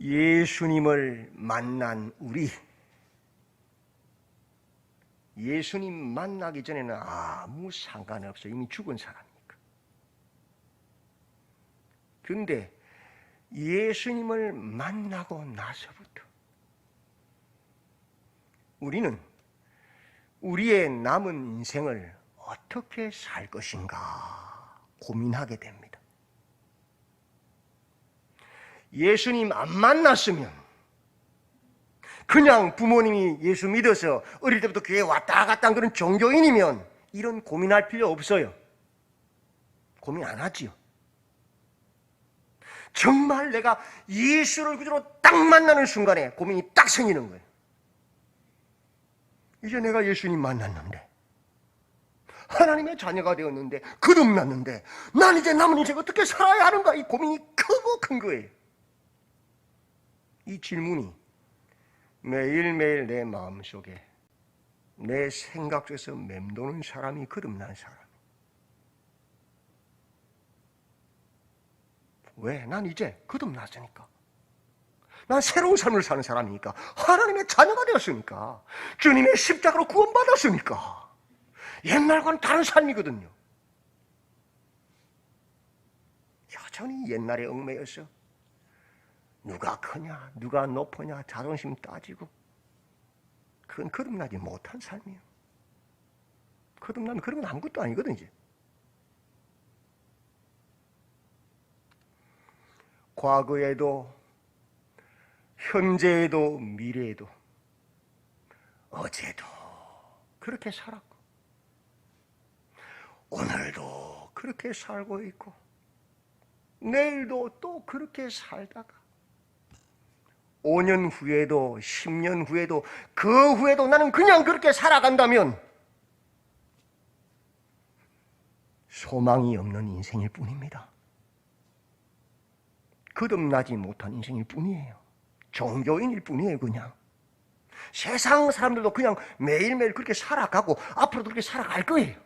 예수님을 만난 우리, 예수님 만나기 전에는 아무 상관없어요. 이미 죽은 사람이니까. 그런데 예수님을 만나고 나서부터 우리는 우리의 남은 인생을 어떻게 살 것인가 고민하게 됩니다. 예수님 안 만났으면 그냥 부모님이 예수 믿어서 어릴 때부터 교회에 왔다 갔다 한 그런 종교인이면 이런 고민할 필요 없어요. 고민 안 하지요. 정말 내가 예수를 구주로 딱 만나는 순간에 고민이 딱 생기는 거예요. 이제 내가 예수님 만났는데, 하나님의 자녀가 되었는데, 거듭났는데, 난 이제 남은 인생 어떻게 살아야 하는가? 이 고민이 크고 큰 거예요. 이 질문이 매일매일 내 마음속에, 내 생각 속에서 맴도는 사람이 거듭난 사람. 왜? 난 이제 거듭났으니까. 난 새로운 삶을 사는 사람이니까. 하나님의 자녀가 되었으니까. 주님의 십자가로 구원받았으니까. 옛날과는 다른 삶이거든요. 여전히 옛날에 얽매여서 누가 크냐, 누가 높으냐, 자존심 따지고, 그건 거듭나지 못한 삶이에요. 거듭나면 그런 건 아무것도 아니거든, 이제. 과거에도, 현재에도, 미래에도, 어제도 그렇게 살았고, 오늘도 그렇게 살고 있고, 내일도 또 그렇게 살다가, 5년 후에도 10년 후에도 그 후에도 나는 그냥 그렇게 살아간다면 소망이 없는 인생일 뿐입니다. 거듭나지 못한 인생일 뿐이에요. 종교인일 뿐이에요. 그냥 세상 사람들도 그냥 매일매일 그렇게 살아가고 앞으로도 그렇게 살아갈 거예요.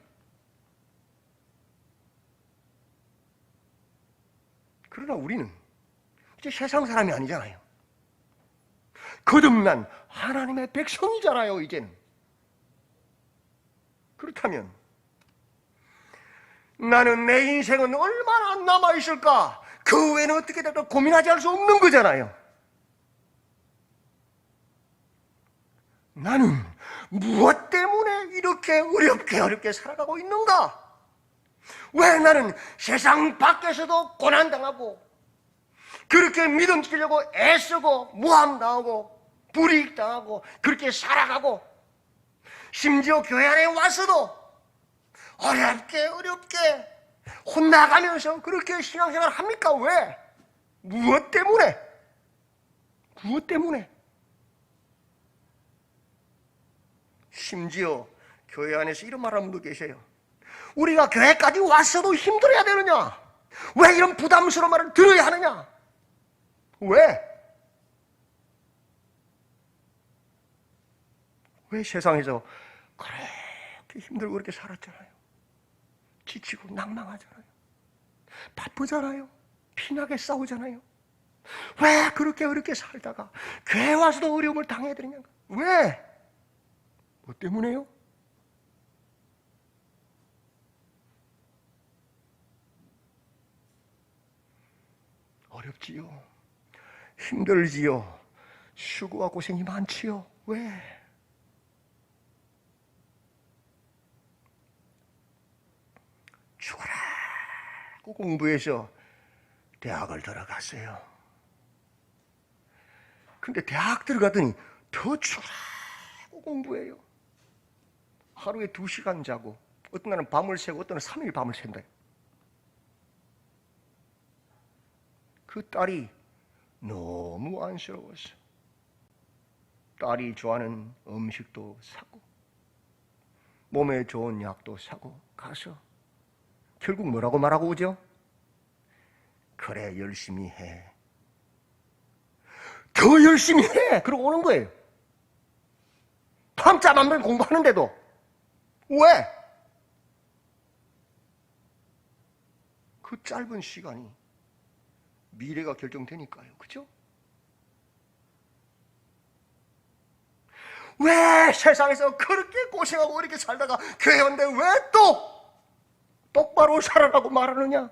그러나 우리는 이제 세상 사람이 아니잖아요. 거듭난 하나님의 백성이잖아요, 이제는. 그렇다면 나는 내 인생은 얼마나 남아있을까? 그 후에는 어떻게 될까 고민하지 않을 수 없는 거잖아요. 나는 무엇 때문에 이렇게 어렵게 살아가고 있는가? 왜 나는 세상 밖에서도 고난당하고 그렇게 믿음 지키려고 애쓰고 모함당하고 불이익당하고 그렇게 살아가고 심지어 교회 안에 와서도 어렵게 혼나가면서 그렇게 신앙생활을 합니까? 왜? 무엇 때문에? 무엇 때문에? 심지어 교회 안에서 이런 말하는 분도 계세요. 우리가 교회까지 왔어도 힘들어야 되느냐? 왜 이런 부담스러운 말을 들어야 하느냐? 왜? 왜 세상에서 그렇게 힘들고 그렇게 살았잖아요. 지치고 낭망하잖아요. 바쁘잖아요. 피나게 싸우잖아요. 왜 그렇게 어렵게 살다가 교회 와서도 어려움을 당해야 되느냐? 왜? 뭐 때문에요? 어렵지요. 힘들지요. 수고와 고생이 많지요. 왜? 죽어라고 공부해서 대학을 들어갔어요. 근데 대학 들어가더니 더 죽어라고 공부해요. 하루에 2시간 자고 어떤 날은 밤을 새고 어떤 날은 3일 밤을 샌다. 그 딸이 너무 안쓰러웠어. 딸이 좋아하는 음식도 사고 몸에 좋은 약도 사고 가서 결국 뭐라고 말하고 오죠? 그래, 열심히 해. 더 열심히 해! 그러고 오는 거예요. 밤잠 안 자고 공부하는데도. 왜? 그 짧은 시간이 미래가 결정되니까요. 그죠? 왜 세상에서 그렇게 고생하고 이렇게 살다가 교회 온데 왜 또 똑바로 살아라고 말하느냐?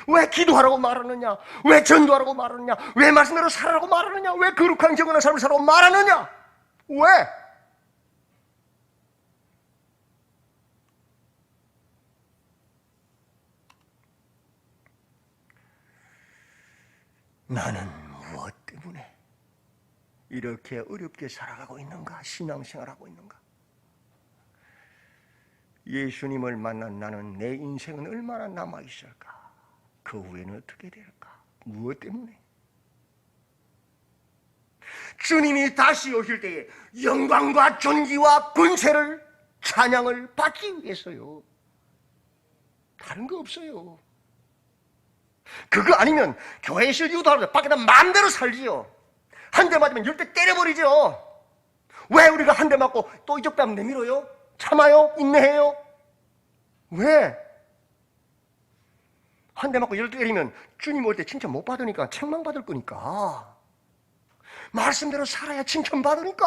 왜 기도하라고 말하느냐? 왜 전도하라고 말하느냐? 왜 말씀대로 살아라고 말하느냐? 왜 거룩한 경건한 삶을 살라고 말하느냐? 왜? 나는 무엇 때문에 이렇게 어렵게 살아가고 있는가? 신앙생활하고 있는가? 예수님을 만난 나는 내 인생은 얼마나 남아있을까? 그 후에는 어떻게 될까? 무엇 때문에? 주님이 다시 오실 때에 영광과 존귀와 권세를 찬양을 받기 위해서요. 다른 거 없어요. 그거 아니면 교회에서 유도하고 밖에다 마음대로 살지요. 한 대 맞으면 10대 때려버리죠. 왜 우리가 한 대 맞고 또 이쪽 뺨 내밀어요? 참아요? 인내해요? 왜? 한 대 맞고 10대 때리면 주님 올 때 칭찬 못 받으니까, 책망받을 거니까. 말씀대로 살아야 칭찬받으니까.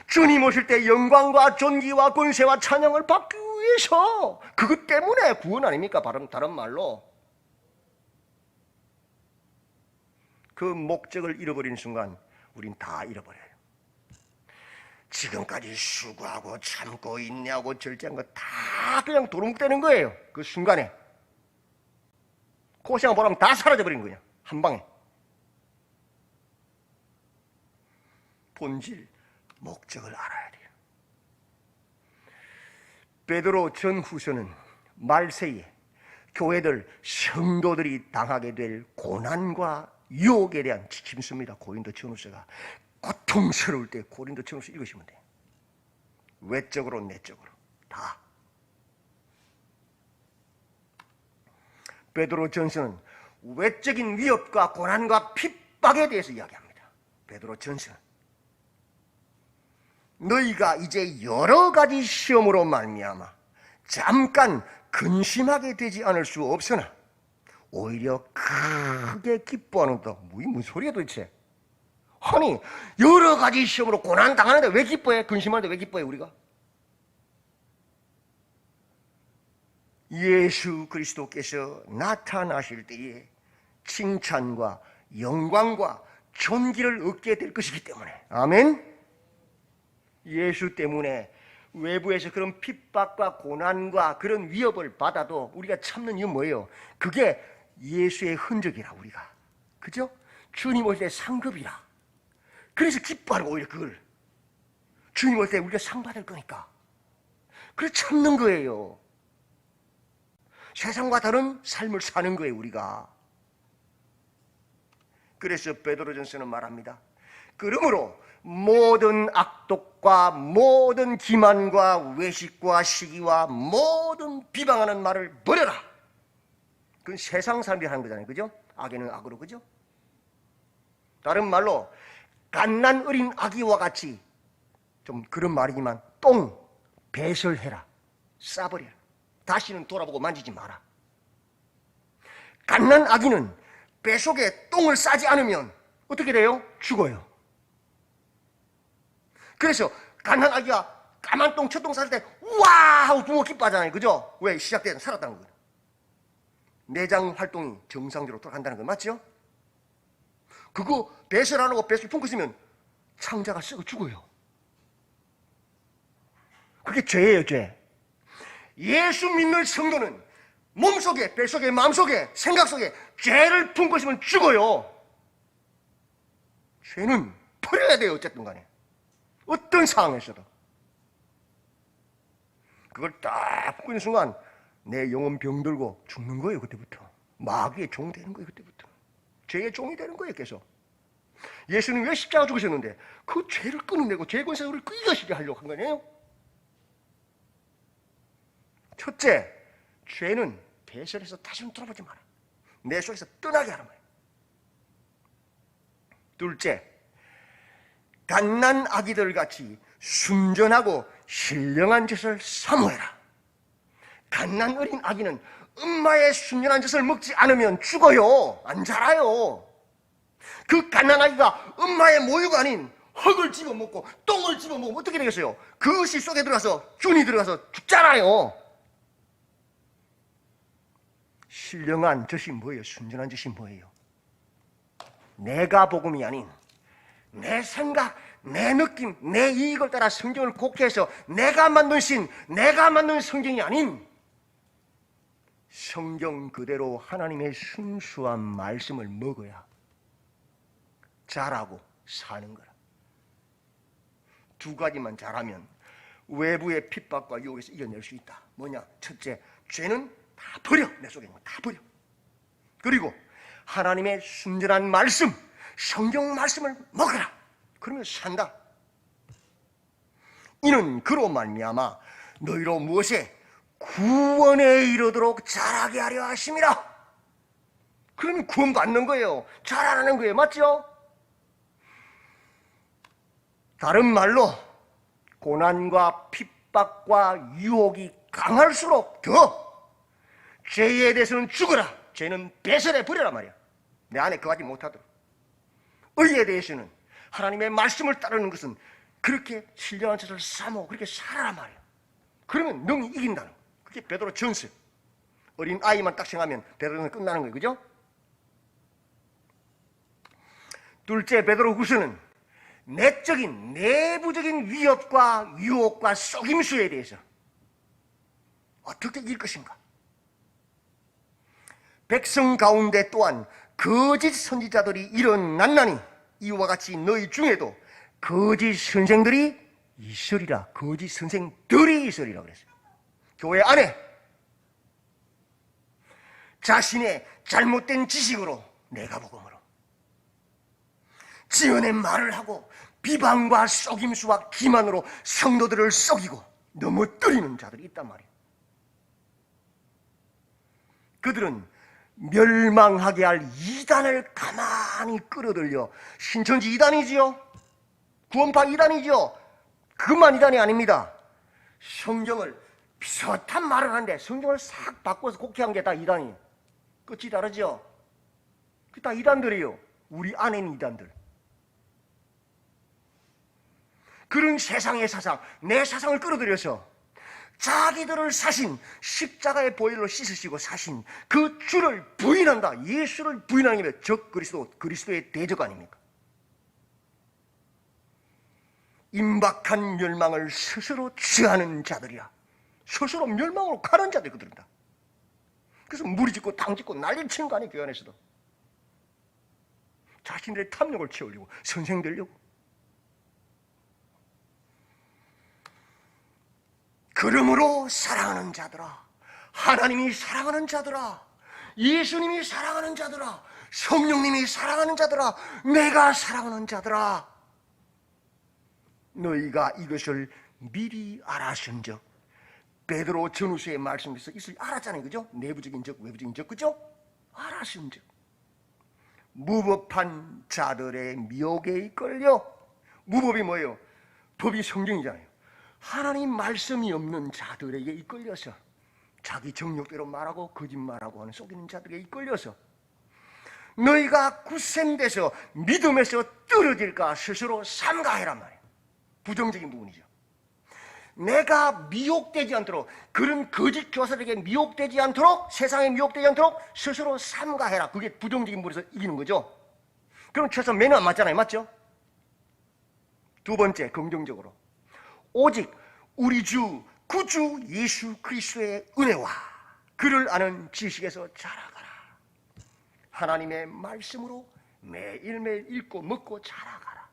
주님 오실 때 영광과 존귀와 권세와 찬양을 받기 위해서, 그것 때문에 구원 아닙니까? 다른 말로. 그 목적을 잃어버리는 순간 우린 다 잃어버려요. 지금까지 수고하고 참고 인내하고 절제한 거 다 그냥 도둑되는 거예요. 그 순간에 고생한 보람 다 사라져버린 거예요. 한 방에. 본질, 목적을 알아야 돼요. 베드로 전후서는 말세에 교회들, 성도들이 당하게 될 고난과 유혹에 대한 지침서입니다. 고린도 전후서가. 고통스러울 때 고린도 전후서 읽으시면 돼요. 외적으로 내적으로 다. 베드로 전서는 외적인 위협과 고난과 핍박에 대해서 이야기합니다. 베드로 전서는 너희가 이제 여러 가지 시험으로 말미암아 잠깐 근심하게 되지 않을 수 없으나 오히려 크게 기뻐하는 것. 무슨 소리야 도대체? 아니, 여러 가지 시험으로 고난 당하는데 왜 기뻐해? 근심하는데 왜 기뻐해 우리가? 예수 그리스도께서 나타나실 때에 칭찬과 영광과 존귀를 얻게 될 것이기 때문에. 아멘. 예수 때문에 외부에서 그런 핍박과 고난과 그런 위협을 받아도 우리가 참는 이유는 뭐예요? 그게 예수의 흔적이라. 우리가, 그죠? 주님 올 때 상급이라. 그래서 기뻐하는 거. 오히려 그걸 주님 올 때 우리가 상 받을 거니까 그래서 참는 거예요. 세상과 다른 삶을 사는 거예요 우리가. 그래서 베드로전서는 말합니다. 그러므로 모든 악독과 모든 기만과 외식과 시기와 모든 비방하는 말을 버려라. 그건 세상 사람들이 하는 거잖아요. 그죠? 악에는 악으로. 그죠? 다른 말로 갓난 어린 아기와 같이, 좀 그런 말이지만, 똥 배설해라. 싸버려라. 다시는 돌아보고 만지지 마라. 갓난 아기는 뱃속에 똥을 싸지 않으면 어떻게 돼요? 죽어요. 그래서 갓난 아기가 까만 똥, 첫똥 쌀 때 우와 하고 부모 기뻐하잖아요. 그죠? 왜? 시작된 살았다는 거예요. 내장 활동이 정상적으로 돌아간다는 거 맞죠? 그거 배설 안 하고 뱃속에 품고 있으면 창자가 썩어 죽어요. 그게 죄예요, 죄. 예수 믿는 성도는 몸속에, 뱃속에, 마음속에, 생각 속에 죄를 품고 있으면 죽어요. 죄는 버려야 돼요. 어쨌든 간에. 어떤 상황에서도. 그걸 딱 품고 있는 순간 내 영혼 병들고 죽는 거예요. 그때부터. 마귀의 종 되는 거예요. 그때부터. 죄의 종이 되는 거예요. 계속. 예수는 왜 십자가 죽으셨는데 그 죄를 끊어내고 죄의 권세를 우리를 이겨시게 하려고 한 거네요. 첫째, 죄는 배설해서 다시는 돌아보지 마라. 내 속에서 떠나게 하란 말이에요. 둘째, 갓난 아기들 같이 순전하고 신령한 젖을 사모해라. 갓난 어린 아기는 엄마의 순전한 젖을 먹지 않으면 죽어요. 안 자라요. 그 갓난 아기가 엄마의 모유가 아닌 흙을 집어먹고 똥을 집어먹으면 어떻게 되겠어요? 그것이 속에 들어가서 균이 들어가서 죽잖아요. 신령한 젖이 뭐예요? 순전한 젖이 뭐예요? 내가 복음이 아닌 내 생각, 내 느낌, 내 이익을 따라 성경을 곡해해서 내가 만든 신, 내가 만든 성경이 아닌 성경 그대로 하나님의 순수한 말씀을 먹어야 잘하고 사는 거라. 두 가지만 잘하면 외부의 핍박과 유혹에서 이겨낼 수 있다. 뭐냐? 첫째, 죄는 다 버려. 내 속에 있는 거 다 버려. 그리고 하나님의 순전한 말씀, 성경 말씀을 먹어라. 그러면 산다. 이는 그로 말미암아 너희로 무엇에 구원에 이르도록 자라게 하려 하심이라. 그러면 구원 받는 거예요. 자라는 거예요. 맞죠? 다른 말로 고난과 핍박과 유혹이 강할수록 더 죄에 대해서는 죽어라. 죄는 배설해 버려라 말이야. 내 안에 거하지 못하도록. 의에 대해서는 하나님의 말씀을 따르는 것은 그렇게 신령한 젖을 삼어 그렇게 살아라 말이야. 그러면 능히 이긴다는 거야. 그게 베드로 전서. 어린 아이만 딱 생각하면 베드로는 끝나는 거예요. 그죠? 둘째, 베드로 후서는 내적인 내부적인 위협과 유혹과 속임수에 대해서 어떻게 이길 것인가. 백성 가운데 또한 거짓 선지자들이 일어났나니 이와 같이 너희 중에도 거짓 선생들이 있으리라. 거짓 선생들이 있으리라 그랬어요. 교회 안에 자신의 잘못된 지식으로 내가 복음으로 지어낸 말을 하고 비방과 속임수와 기만으로 성도들을 속이고 넘어뜨리는 자들이 있단 말이에요. 그들은 멸망하게 할 이단을 가만히 끌어들여, 신천지 이단이지요, 구원파 이단이지요, 그만 이단이 아닙니다. 성경을 비슷한 말을 하는데 성경을 싹 바꿔서 곡해한 게 다 이단이에요. 끝이 다르죠? 그게 다 이단들이에요. 우리 안에 있는 이단들. 그런 세상의 사상, 내 사상을 끌어들여서 자기들을 사신, 십자가의 보혈로 씻으시고 사신 그 주를 부인한다. 예수를 부인하는 게 적 그리스도, 그리스도의 대적 아닙니까? 임박한 멸망을 스스로 취하는 자들이야. 스스로 멸망으로 가는 자들 그들입니다. 그래서 무리짓고 당짓고 난리를 치는 거 아니에요. 교회 안에서도. 자신들의 탐욕을 채우려고, 선생되려고. 그러므로 사랑하는 자들아, 하나님이 사랑하는 자들아, 예수님이 사랑하는 자들아, 성령님이 사랑하는 자들아, 내가 사랑하는 자들아, 너희가 이것을 미리 알았은즉. 베드로 전후서의 말씀에서 이것을 알았잖아요. 그죠? 내부적인 적, 외부적인 적. 그죠? 알았은즉 무법한 자들의 미혹에 이끌려. 무법이 뭐예요? 법이 성경이잖아요. 하나님 말씀이 없는 자들에게 이끌려서 자기 정욕대로 말하고 거짓말하고 하는 속이는 자들에게 이끌려서 너희가 굳센데서 믿음에서 떨어질까 스스로 삼가해란 말이에요. 부정적인 부분이죠. 내가 미혹되지 않도록, 그런 거짓 교사들에게 미혹되지 않도록, 세상에 미혹되지 않도록 스스로 삼가해라. 그게 부정적인 부분에서 이기는 거죠. 그럼 최소한 매너 안 맞잖아요. 맞죠? 두 번째, 긍정적으로 오직 우리 주 구주 예수 그리스도의 은혜와 그를 아는 지식에서 자라가라. 하나님의 말씀으로 매일매일 읽고 먹고 자라가라.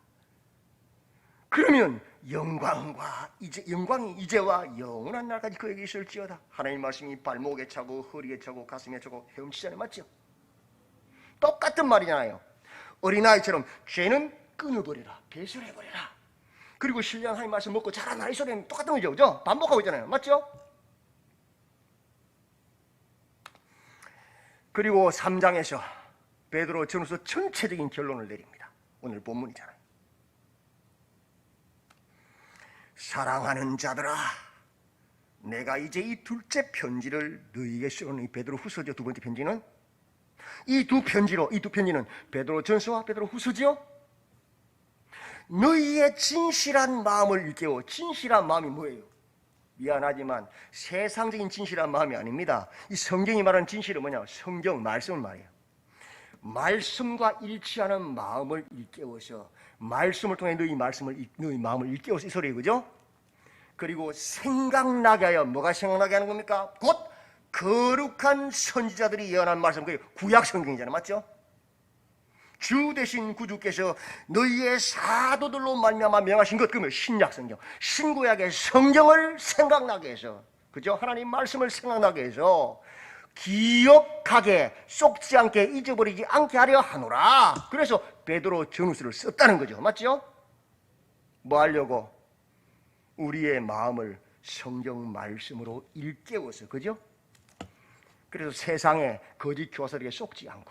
그러면 영광이 이제와 영원한 날까지 그에게 있을지어다. 하나님 말씀이 발목에 차고 허리에 차고 가슴에 차고 헤엄치잖아요. 맞죠? 똑같은 말이잖아요. 어린아이처럼 죄는 끊어버려라, 배설해버려라. 그리고 신령 하나님 말씀 먹고 자라나, 이 소리는 똑같은 거죠. 그죠? 반복하고 있잖아요. 맞죠? 그리고 3장에서 베드로 전후서 전체적인 결론을 내립니다. 오늘 본문이잖아요. 사랑하는 자들아, 내가 이제 이 둘째 편지를 너희에게 쓰노니. 베드로 후서죠. 두 번째 편지는. 이 두 편지는 베드로 전서와 베드로 후서지요. 너희의 진실한 마음을 일깨워. 진실한 마음이 뭐예요? 미안하지만 세상적인 진실한 마음이 아닙니다. 이 성경이 말하는 진실은 뭐냐? 성경 말씀을 말이에요. 말씀과 일치하는 마음을 일깨워서, 말씀을 통해 너희 마음을 일깨워서, 이 소리예요, 그죠? 그리고 생각나게 하여. 뭐가 생각나게 하는 겁니까? 곧 거룩한 선지자들이 예언한 말씀, 그게 구약 성경이잖아요, 맞죠? 주 대신 구주께서 너희의 사도들로 말미암아 명하신 것, 그러면 신약 성경, 신구약의 성경을 생각나게 해서, 그죠? 하나님 말씀을 생각나게 해서 기억하게, 쏙지 않게, 잊어버리지 않게 하려 하노라. 그래서 베드로 전후서를 썼다는 거죠, 맞죠? 뭐 하려고? 우리의 마음을 성경 말씀으로 일깨워서, 그죠? 그래서 세상에 거짓 교사들에게 속지 않고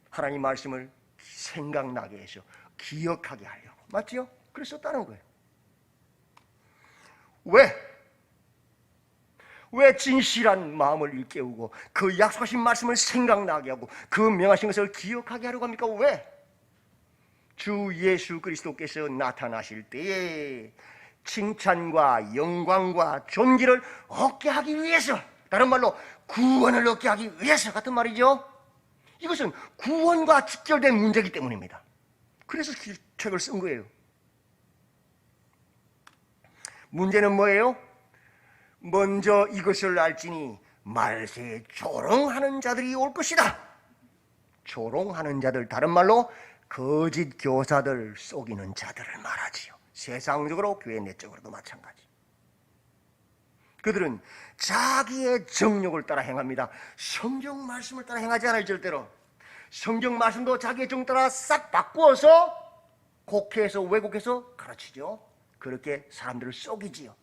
하나님 말씀을 생각나게 해서 기억하게 하려고, 맞죠? 그래서 썼다는 거예요. 왜 진실한 마음을 일깨우고 그 약속하신 말씀을 생각나게 하고 그 명하신 것을 기억하게 하려고 합니까? 왜? 주 예수 그리스도께서 나타나실 때에 칭찬과 영광과 존귀를 얻게 하기 위해서, 다른 말로 구원을 얻게 하기 위해서 같은 말이죠. 이것은 구원과 직결된 문제이기 때문입니다. 그래서 책을 쓴 거예요. 문제는 뭐예요? 먼저 이것을 알지니 말세에 조롱하는 자들이 올 것이다. 조롱하는 자들, 다른 말로 거짓 교사들, 속이는 자들을 말하지요. 세상적으로 교회 내적으로도 마찬가지. 그들은 자기의 정욕을 따라 행합니다. 성경 말씀을 따라 행하지 않아요, 절대로. 성경 말씀도 자기의 정 따라 싹 바꾸어서 곡해서 왜곡해서 가르치죠. 그렇게 사람들을 속이지요.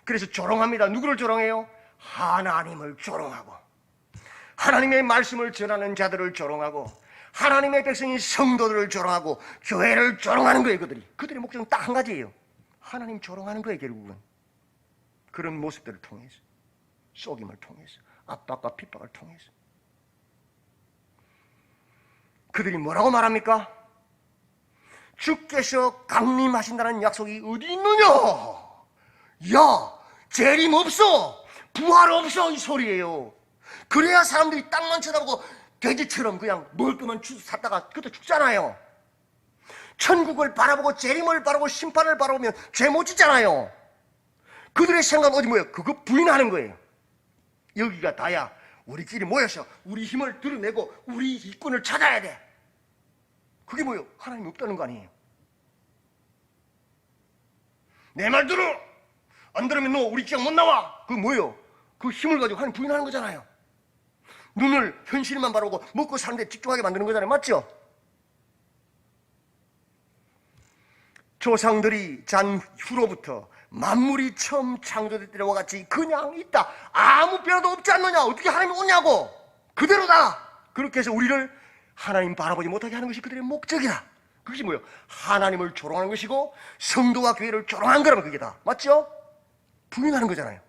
그래서 조롱합니다. 누구를 조롱해요? 하나님을 조롱하고, 하나님의 말씀을 전하는 자들을 조롱하고, 하나님의 백성인 성도들을 조롱하고, 교회를 조롱하는 거예요. 그들의 목적은 딱 한 가지예요. 하나님 조롱하는 거예요, 결국은. 그런 모습들을 통해서, 속임을 통해서, 압박과 핍박을 통해서. 그들이 뭐라고 말합니까? 주께서 강림하신다는 약속이 어디 있느냐? 야, 재림 없어, 부활 없어, 이 소리예요. 그래야 사람들이 땅만 쳐다보고 돼지처럼 그냥 먹을 거만 샀다가 그것도 죽잖아요. 천국을 바라보고 재림을 바라보고 심판을 바라보면 죄 못 짓잖아요. 그들의 생각은 어디 뭐예요? 그거 부인하는 거예요. 여기가 다야. 우리끼리 모여서 우리 힘을 드러내고 우리 일꾼을 찾아야 돼. 그게 뭐예요? 하나님이 없다는 거 아니에요. 내 말 들어! 안 들으면 너 우리 지역 못 나와! 그게 뭐예요? 그 힘을 가지고 하나님 부인하는 거잖아요. 눈을 현실만 바라보고 먹고 사는 데 집중하게 만드는 거잖아요. 맞죠? 조상들이 잔 후로부터 만물이 처음 창조될 때와 같이 그냥 있다. 아무 변화도 없지 않느냐? 어떻게 하나님이 오냐고? 그대로다. 그렇게 해서 우리를 하나님 바라보지 못하게 하는 것이 그들의 목적이다. 그것이 뭐예요? 하나님을 조롱하는 것이고 성도와 교회를 조롱한 거라면 그게 다. 맞죠? 부인하는 거잖아요.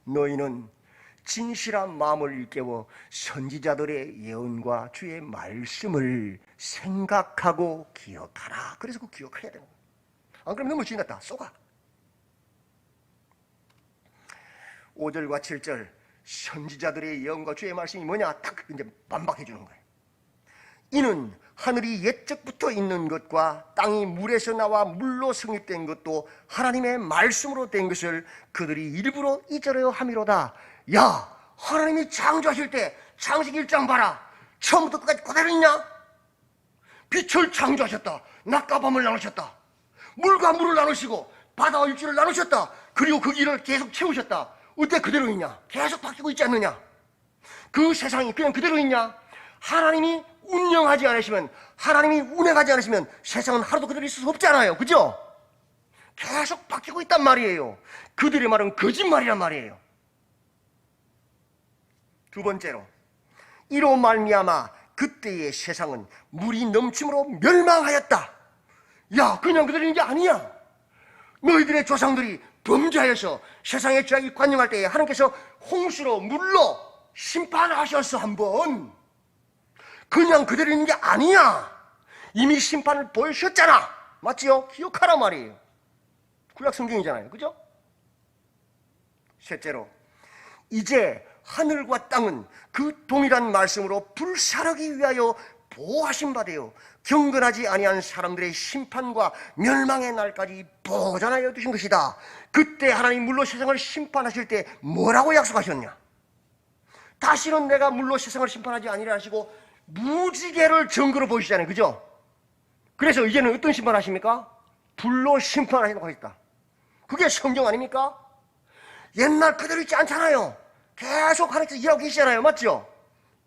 너희는 진실한 마음을 일깨워 선지자들의 예언과 주의 말씀을 생각하고 기억하라. 그래서 그 기억해야 되는 거예요. 안 그러면 너무 지났다 쏘가. 5절과 7절 선지자들의 예언과 주의 말씀이 뭐냐? 딱 이제 반박해 주는 거예요. 이는 하늘이 옛적부터 있는 것과 땅이 물에서 나와 물로 성립된 것도 하나님의 말씀으로 된 것을 그들이 일부러 잊으려 함이로다. 야, 하나님이 창조하실 때 창세기 1장 봐라. 처음부터 끝까지 그대로 있냐? 빛을 창조하셨다. 낮과 밤을 나누셨다. 물과 물을 나누시고 바다와 육지를 나누셨다. 그리고 그 길을 계속 채우셨다. 어때 그대로 있냐? 계속 바뀌고 있지 않느냐? 그 세상이 그냥 그대로 있냐? 하나님이 운영하지 않으시면, 하나님이 운행하지 않으시면 세상은 하루도 그대로 있을 수 없잖아요. 그죠? 계속 바뀌고 있단 말이에요. 그들의 말은 거짓말이란 말이에요. 두 번째로, 이로 말미암아 그때의 세상은 물이 넘침으로 멸망하였다. 야, 그냥 그대로 있는 게 아니야. 너희들의 조상들이 범죄하여서 세상의 죄악이 관영할 때에 하나님께서 홍수로 물로 심판하셨어. 한번 그냥 그대로 있는 게 아니야. 이미 심판을 보여주셨잖아. 맞지요? 기억하라 말이에요. 구약 성경이잖아요. 그죠? 셋째로, 이제 하늘과 땅은 그 동일한 말씀으로 불사르기 위하여 보호하신 바 되어 경건하지 아니한 사람들의 심판과 멸망의 날까지 보존하여 두신 것이다. 그때 하나님 물로 세상을 심판하실 때 뭐라고 약속하셨냐? 다시는 내가 물로 세상을 심판하지 아니라 하시고 무지개를 증거로 보시잖아요. 그죠? 그래서 이제는 어떤 심판하십니까? 불로 심판하시도록 하셨다. 그게 성경 아닙니까? 옛날 그대로 있지 않잖아요. 계속 하나님께서 일하고 계시잖아요. 맞죠?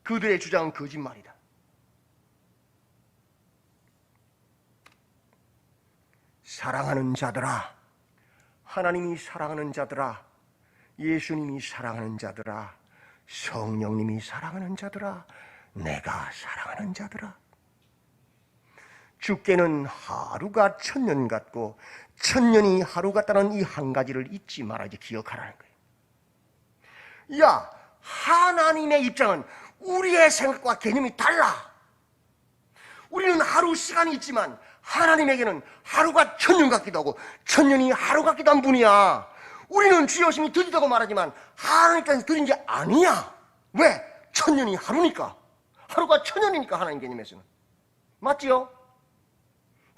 그들의 주장은 거짓말이다. 사랑하는 자들아, 하나님이 사랑하는 자들아, 예수님이 사랑하는 자들아, 성령님이 사랑하는 자들아, 내가 사랑하는 자들아, 주께는 하루가 천년 같고 천년이 하루 같다는 이 한 가지를 잊지 말아야지 기억하라는 거예요. 야, 하나님의 입장은 우리의 생각과 개념이 달라. 우리는 하루 시간이 있지만 하나님에게는 하루가 천년 같기도 하고 천년이 하루 같기도 한 분이야. 우리는 주의 오심이 드디다고 말하지만 하나님께서 드린 게 아니야. 왜? 천년이 하루니까. 하루가 천년이니까 하나님 개념에서는. 맞지요?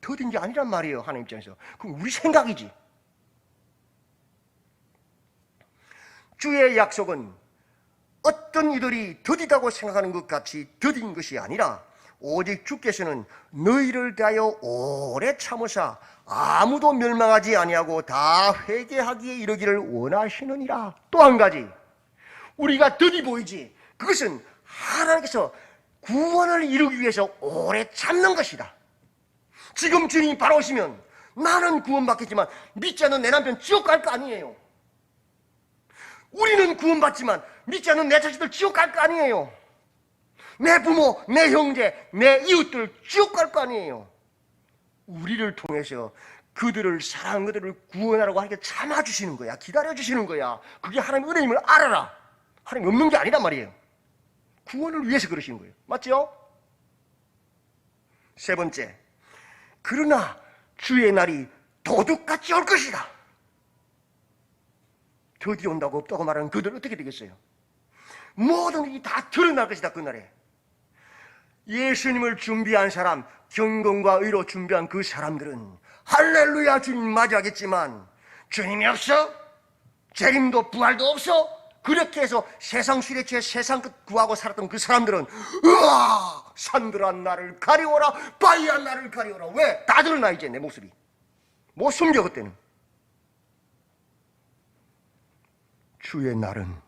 더딘 게 아니란 말이에요. 하나님 입장에서. 그럼 우리 생각이지. 주의 약속은 어떤 이들이 더디다고 생각하는 것 같이 더딘 것이 아니라 오직 주께서는 너희를 대하여 오래 참으사 아무도 멸망하지 아니하고 다 회개하기에 이르기를 원하시느니라. 또 한 가지, 우리가 더디 보이지, 그것은 하나님께서 구원을 이루기 위해서 오래 참는 것이다. 지금 주님이 바로 오시면 나는 구원받겠지만 믿지 않는 내 남편 지옥 갈 거 아니에요. 우리는 구원받지만 믿지 않는 내 자식들 지옥 갈 거 아니에요. 내 부모, 내 형제, 내 이웃들 지옥 갈 거 아니에요. 우리를 통해서 그들을 사랑하는 그들을 구원하라고 하나님께 참아주시는 거야. 기다려주시는 거야. 그게 하나님의 은혜임을 알아라. 하나님 없는 게 아니란 말이에요. 구원을 위해서 그러시는 거예요. 맞죠? 세 번째, 그러나 주의 날이 도둑같이 올 것이다. 드디어 온다고 없다고 말하는 그들 어떻게 되겠어요? 모든 일이 다 드러날 것이다. 그날에 예수님을 준비한 사람, 경건과 의로 준비한 그 사람들은 할렐루야 주님 맞이하겠지만 주님이 없어, 재림도 부활도 없어, 그렇게 해서 세상 술에 취해 세상 끝 구하고 살았던 그 사람들은 으아, 산들아 나를 가리워라, 바위야 나를 가리워라. 왜? 다 드러나 이제 내 모습이. 못 숨겨. 그때는 주의 날은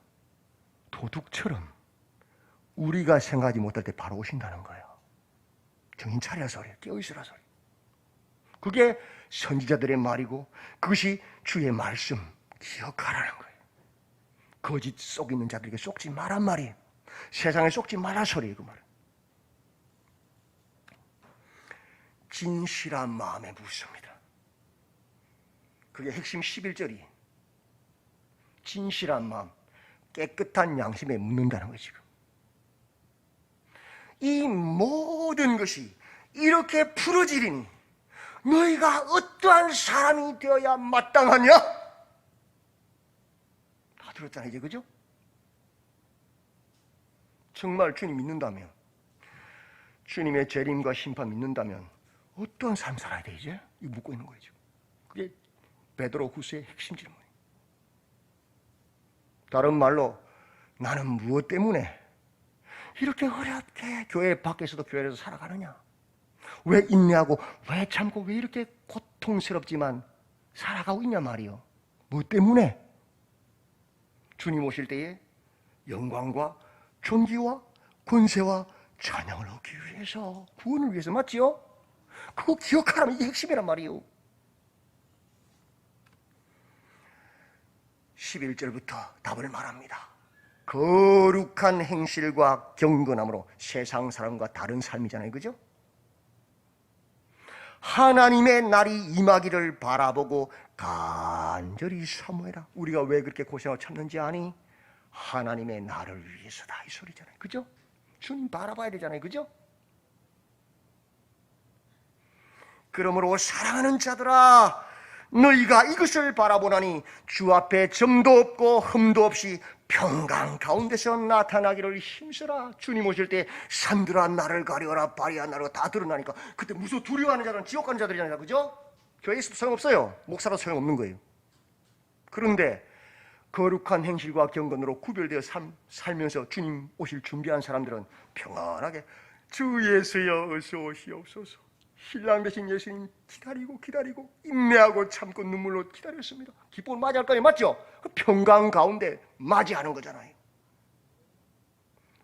도둑처럼 우리가 생각하지 못할 때 바로 오신다는 거예요. 정신 차려서 그래요. 깨어있으라 소리. 그게 선지자들의 말이고 그것이 주의 말씀. 기억하라는 거예요. 거짓 속 있는 자들에게 속지 말란 말이에요. 세상에 속지 말라 소리예요. 그 말은. 진실한 마음에 묻습니다. 그게 핵심 11절이 진실한 마음, 깨끗한 양심에 묻는다는 거예요. 지금 이 모든 것이 이렇게 풀어지리니 너희가 어떠한 사람이 되어야 마땅하냐? 다 들었잖아요 이제. 그죠? 정말 주님 믿는다면, 주님의 재림과 심판 믿는다면 어떠한 삶 살아야 돼 이제? 이거 묻고 있는 거예요 지금. 그게 베드로 후서의 핵심 질문이에요. 다른 말로 나는 무엇 때문에 이렇게 어렵게 교회 밖에서도 교회에서 살아가느냐? 왜 인내하고 왜 참고 왜 이렇게 고통스럽지만 살아가고 있냐 말이요. 무엇 때문에? 주님 오실 때에 영광과 존귀와 권세와 찬양을 얻기 위해서, 구원을 위해서. 맞지요? 그거 기억하라면 이게 핵심이란 말이요. 11절부터 답을 말합니다. 거룩한 행실과 경건함으로 세상 사람과 다른 삶이잖아요. 그죠? 하나님의 날이 임하기를 바라보고 간절히 사모해라. 우리가 왜 그렇게 고생하고 참는지 아니? 하나님의 날을 위해서다 이 소리잖아요. 그죠? 주님 바라봐야 되잖아요. 그죠? 그러므로 사랑하는 자들아, 너희가 이것을 바라보나니 주 앞에 점도 없고 흠도 없이 평강 가운데서 나타나기를 힘쓰라. 주님 오실 때 산들아 나를 가려라, 바리야 나를 다 드러나니까 그때 무서워 두려워하는 자들은 지옥 가는 자들이잖아요. 그죠? 교회에 있어도 소용없어요. 목사라도 소용없는 거예요. 그런데 거룩한 행실과 경건으로 구별되어 살면서 주님 오실 준비한 사람들은 평안하게 주 예수여 어서 오시옵소서. 신랑 되신 예수님 기다리고 인내하고 참고 눈물로 기다렸습니다. 기쁨을 맞이할 거예요. 맞죠? 그 평강 가운데 맞이하는 거잖아요.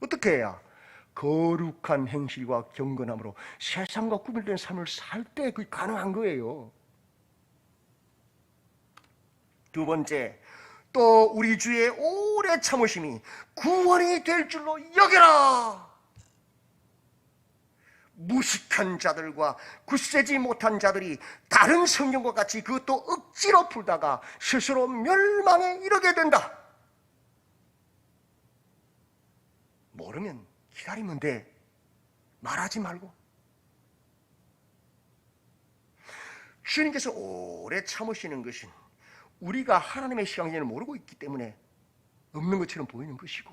어떻게 해야? 거룩한 행실과 경건함으로 세상과 구별된 삶을 살 때 그게 가능한 거예요. 두 번째, 또 우리 주의 오래 참으심이 구원이 될 줄로 여겨라. 무식한 자들과 굳세지 못한 자들이 다른 성경과 같이 그것도 억지로 풀다가 스스로 멸망에 이르게 된다. 모르면 기다리면 돼. 말하지 말고. 주님께서 오래 참으시는 것은 우리가 하나님의 시간을 모르고 있기 때문에 없는 것처럼 보이는 것이고,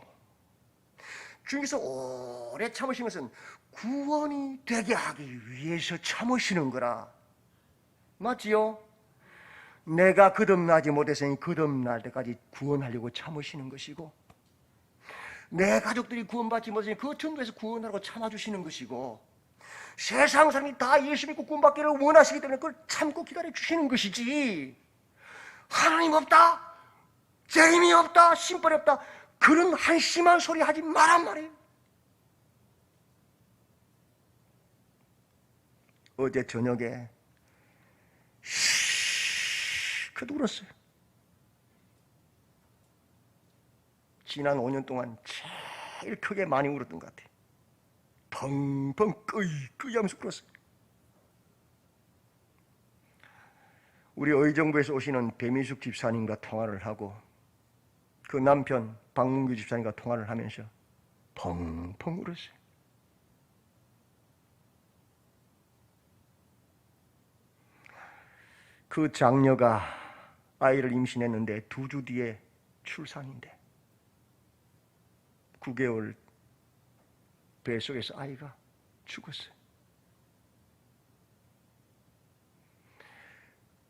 주님께서 오래 참으신 것은 구원이 되게 하기 위해서 참으시는 거라. 맞지요? 내가 거듭나지 못했으니 거듭날 때까지 구원하려고 참으시는 것이고, 내 가족들이 구원받지 못했으니 그 전도에서 구원하라고 참아주시는 것이고, 세상 사람이 다 예수 믿고 구원받기를 원하시기 때문에 그걸 참고 기다려 주시는 것이지, 하나님 없다, 재림이 없다, 심판이 없다, 그런 한심한 소리 하지 말란 말이에요. 어제 저녁에 시크도 울었어요. 지난 5년 동안 제일 크게 많이 울었던 것 같아요. 펑펑 끄이 하면서 울었어요. 우리 의정부에서 오시는 배미숙 집사님과 통화를 하고 그 남편 박문규 집사님과 통화를 하면서 펑펑 울었어요. 그 장녀가 아이를 임신했는데 2주 뒤에 출산인데 9개월 뱃속에서 아이가 죽었어요.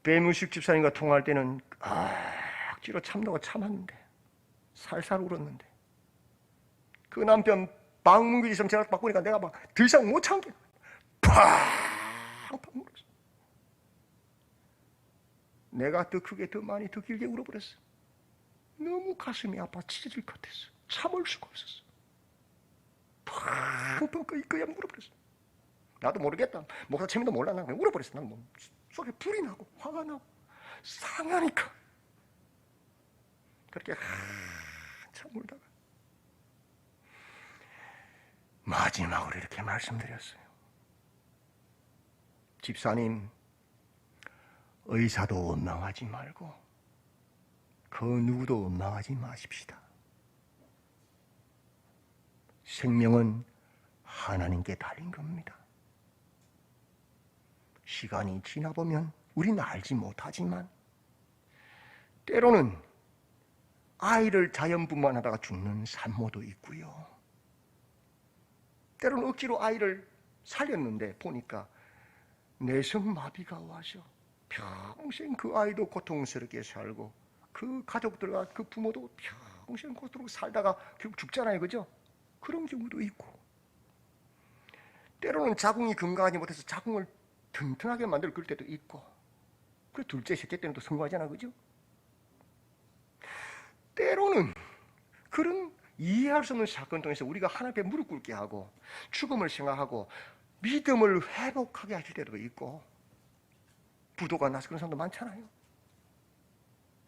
배무식 집사님과 통화할 때는 억지로 참다가 참았는데 살살 울었는데 그 남편 박문규 집사님 전화 바꾸니까 내가 막 더 이상 못 참게 팡팡 울었어. 내가 더 크게 더 많이 더 길게 울어버렸어. 너무 가슴이 아파 찢어질 것 같았어. 참을 수가 없었어. 팡팡 끄이 하면 울어버렸어. 나도 모르겠다. 목사 채미도 몰라. 난 그냥 울어버렸어. 난 뭐 속에 불이 나고 화가 나고 상하니까 그렇게 한참 울다가 마지막으로 이렇게 말씀드렸어요. 집사님, 의사도 원망하지 말고 그 누구도 원망하지 마십시다. 생명은 하나님께 달린 겁니다. 시간이 지나보면 우리는 알지 못하지만 때로는 아이를 자연분만하다가 죽는 산모도 있고요. 때로는 억지로 아이를 살렸는데 보니까 내성마비가 와서 평생 그 아이도 고통스럽게 살고 그 가족들과 그 부모도 평생 고통스럽게 살다가 결국 죽잖아요. 그죠? 그런 경우도 있고 때로는 자궁이 건강하지 못해서 자궁을 튼튼하게 만들 그럴 때도 있고 그 둘째, 셋째 때는 또 성공하잖아. 그죠? 때로는 그런 이해할 수 없는 사건 통해서 우리가 하나님 앞에 무릎 꿇게 하고 죽음을 생각하고 믿음을 회복하게 하실 때도 있고 부도가 나서 그런 사람도 많잖아요.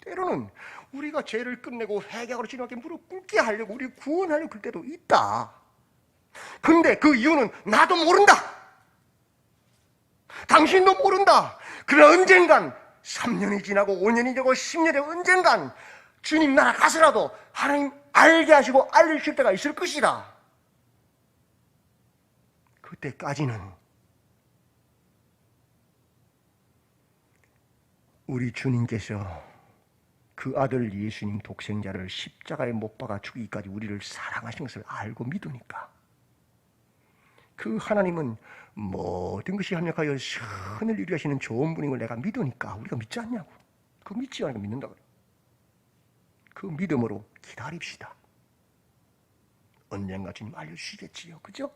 때로는 우리가 죄를 끝내고 회개하고 주님께 무릎 꿇게 하려고 우리 구원하려고 그럴 때도 있다. 근데 그 이유는 나도 모른다. 당신도 모른다. 그러나 언젠간 3년이 지나고 5년이 되고 10년이 되고 언젠간 주님 나라 가서라도 하나님 알게 하시고 알려주실 때가 있을 것이다. 그때까지는 우리 주님께서 그 아들 예수님 독생자를 십자가에 못 박아 죽이기까지 우리를 사랑하신 것을 알고 믿으니까, 그 하나님은 모든 것이 합력하여 선을 이루게 하시는 좋은 분인 걸 내가 믿으니까 우리가 믿지 않냐고. 그거 믿지 않으니까 믿는다 그래. 그 믿음으로 기다립시다. 언젠가 주님 알려주시겠지요. 그죠?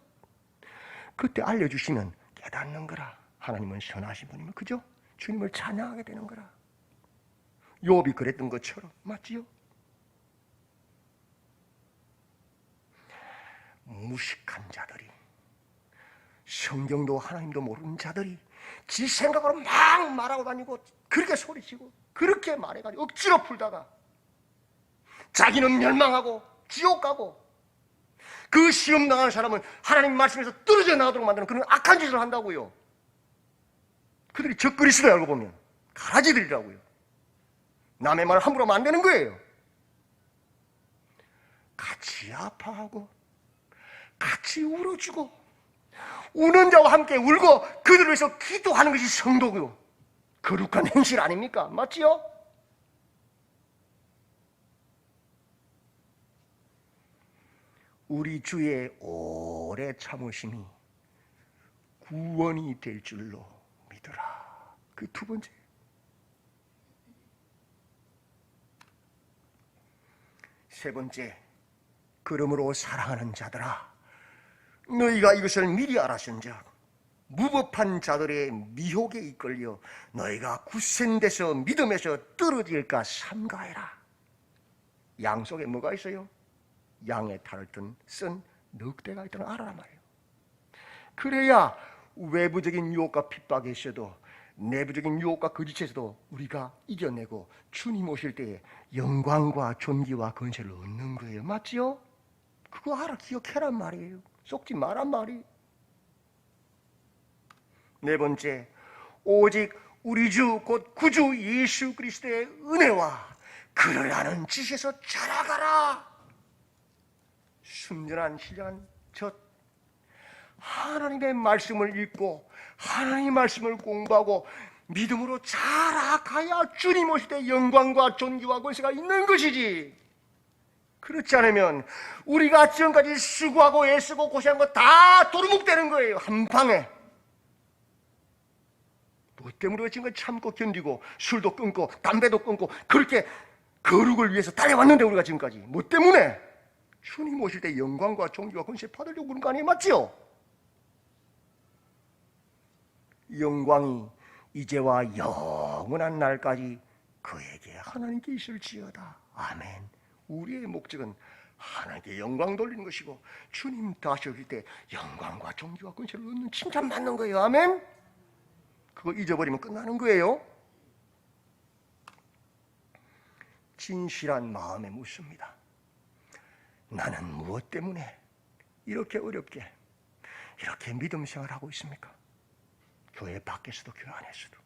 그때 알려주시면 깨닫는 거라. 하나님은 선하신 분이면, 그죠? 주님을 찬양하게 되는 거라. 욥이 그랬던 것처럼. 맞지요? 무식한 자들이, 성경도 하나님도 모르는 자들이 지 생각으로 막 말하고 다니고 그렇게 소리치고 그렇게 말해가지고 억지로 풀다가 자기는 멸망하고 지옥 가고, 그 시험 당하는 사람은 하나님 말씀에서 떨어져 나가도록 만드는 그런 악한 짓을 한다고요. 그들이 적그리스도에 알고 보면 가라지들이라고요. 남의 말 함부로 하면 안 되는 거예요. 같이 아파하고 같이 울어주고 우는 자와 함께 울고 그들을 위해서 기도하는 것이 성도고요. 거룩한 행실 아닙니까? 맞지요? 우리 주의 오래 참으심이 구원이 될 줄로 믿으라. 그 두 번째. 세 번째, 그러므로 사랑하는 자들아, 너희가 이것을 미리 알았은즉 무법한 자들의 미혹에 이끌려 너희가 굳센데서 믿음에서 떨어질까 삼가해라. 양 속에 뭐가 있어요? 양의 탈을 쓴 늑대가 있다는 걸 알아란 말이에요. 그래야 외부적인 유혹과 핍박에 있어도 내부적인 유혹과 거짓에서도 우리가 이겨내고 주님 오실 때에 영광과 존귀와 권세를 얻는 거예요. 맞지요? 그거 알아, 기억해란 말이에요. 속지 마란 말이. 네 번째, 오직 우리 주 곧 구주 예수 그리스도의 은혜와 그를 아는 지식에서 자라가라. 순전한 신령한 젖, 하나님의 말씀을 읽고 하나님의 말씀을 공부하고 믿음으로 자라가야 주님 오실 때 영광과 존귀와 권세가 있는 것이지. 그렇지 않으면 우리가 지금까지 수고하고 애쓰고 고생한 거 다 도루묵되는 거예요. 한 방에. 뭐 때문에 우리가 지금까지 참고 견디고 술도 끊고 담배도 끊고 그렇게 거룩을 위해서 달려왔는데, 우리가 지금까지 뭐 때문에? 주님 오실 때 영광과 존귀와 권세 받으려고 그런 거 아니에요? 맞지요? 영광이 이제와 영원한 날까지 그에게 하나님께 있을지어다. 아멘. 우리의 목적은 하나님께 영광 돌리는 것이고 주님 다시 오실 때 영광과 존귀와 권세를 얻는 칭찬받는 거예요. 아멘. 그거 잊어버리면 끝나는 거예요. 진실한 마음에 묻습니다. 나는 무엇 때문에 이렇게 어렵게 이렇게 믿음 생활하고 있습니까? 교회 밖에서도 교회 안에서도.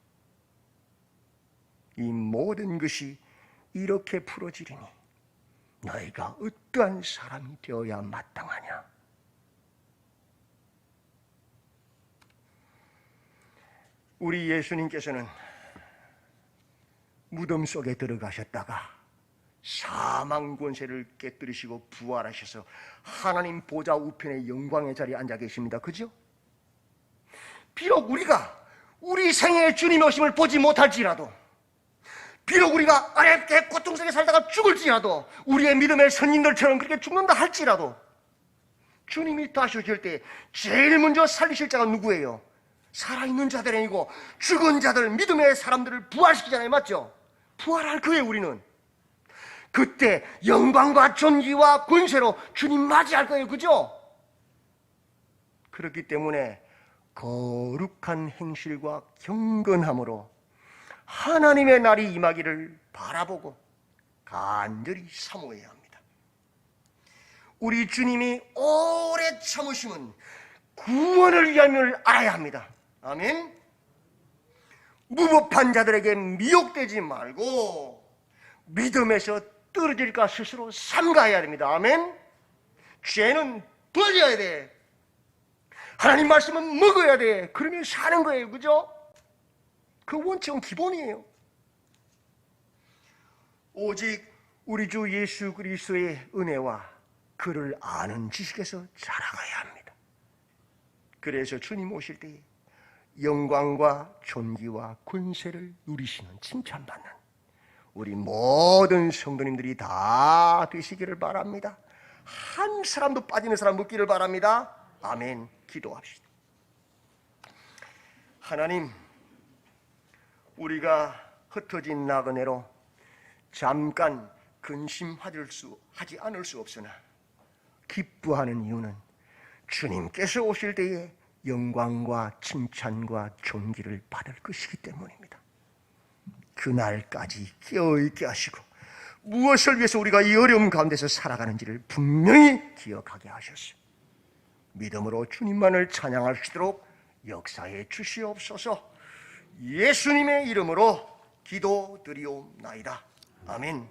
이 모든 것이 이렇게 풀어지리니 너희가 어떠한 사람이 되어야 마땅하냐? 우리 예수님께서는 무덤 속에 들어가셨다가 사망 권세를 깨뜨리시고 부활하셔서 하나님 보좌 우편의 영광의 자리에 앉아 계십니다. 그죠? 비록 우리가 우리 생애에 주님의 오심을 보지 못할지라도, 비록 우리가 어렵게 고통 속에 살다가 죽을지라도, 우리의 믿음의 선인들처럼 그렇게 죽는다 할지라도, 주님이 다시 오실 때 제일 먼저 살리실 자가 누구예요? 살아있는 자들이 아니고 죽은 자들, 믿음의 사람들을 부활시키잖아요. 맞죠? 부활할 거예요. 우리는 그때 영광과 존귀와 권세로 주님 맞이할 거예요. 그죠? 그렇기 때문에 거룩한 행실과 경건함으로 하나님의 날이 임하기를 바라보고 간절히 사모해야 합니다. 우리 주님이 오래 참으심은 구원을 위함을 알아야 합니다. 아멘. 무법한 자들에게 미혹되지 말고 믿음에서 떨어질까 스스로 삼가해야 됩니다. 아멘. 죄는 버려야 돼. 하나님 말씀은 먹어야 돼. 그러면 사는 거예요. 그죠? 그 원칙은 기본이에요. 오직 우리 주 예수 그리스도의 은혜와 그를 아는 지식에서 자라가야 합니다. 그래서 주님 오실 때에 영광과 존귀와 권세를 누리시는 칭찬받는 우리 모든 성도님들이 다 되시기를 바랍니다. 한 사람도 빠지는 사람 없기를 바랍니다. 아멘. 기도합시다. 하나님, 우리가 흩어진 나그네로 잠깐 근심하지 않을 수 없으나 기뻐하는 이유는 주님께서 오실 때에 영광과 칭찬과 존귀를 받을 것이기 때문입니다. 그날까지 깨어있게 하시고 무엇을 위해서 우리가 이 어려움 가운데서 살아가는지를 분명히 기억하게 하셨습니다. 믿음으로 주님만을 찬양할 수 있도록 역사해 주시옵소서. 예수님의 이름으로 기도드리옵나이다. 아멘.